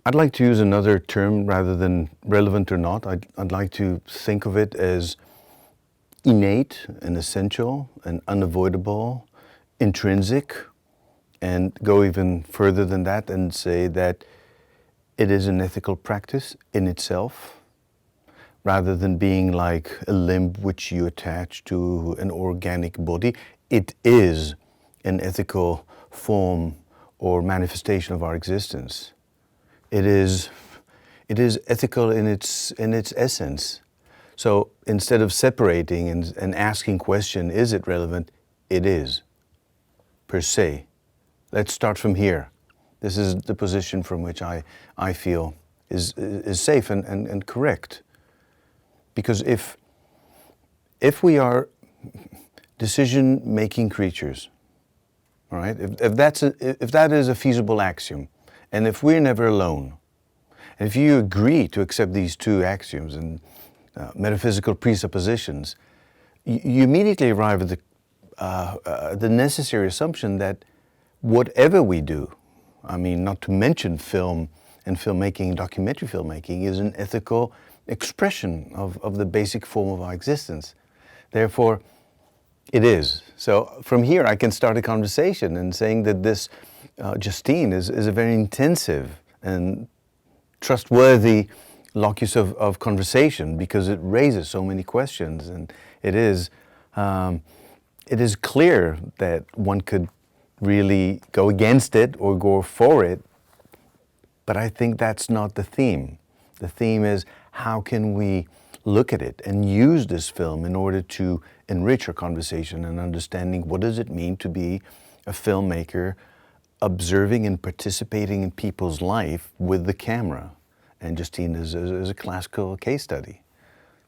I'd like to use another term rather than relevant or not. I'd like to think of it as innate and essential and unavoidable, intrinsic, and go even further than that and say that it is an ethical practice in itself, rather than being like a limb which you attach to an organic body. It is an ethical form or manifestation of our existence. It is ethical in its essence. So instead of separating and asking question, is it relevant? It is, per se. Let's start from here. This is the position from which I feel is safe and correct. Because if we are decision-making creatures, all right, if that is a feasible axiom, and if we're never alone, and if you agree to accept these two axioms and metaphysical presuppositions, you immediately arrive at the necessary assumption that whatever we do, I mean, not to mention film and filmmaking, documentary filmmaking, is an ethical expression of the basic form of our existence. Therefore, it is. So from here I can start a conversation and saying that this Justine is a very intensive and trustworthy locus of conversation, because it raises so many questions, and it is clear that one could really go against it or go for it, but I think that's not the theme. The theme is, how can we look at it and use this film in order to enrich our conversation and understanding what does it mean to be a filmmaker observing and participating in people's life with the camera. And Justine is a classical case study.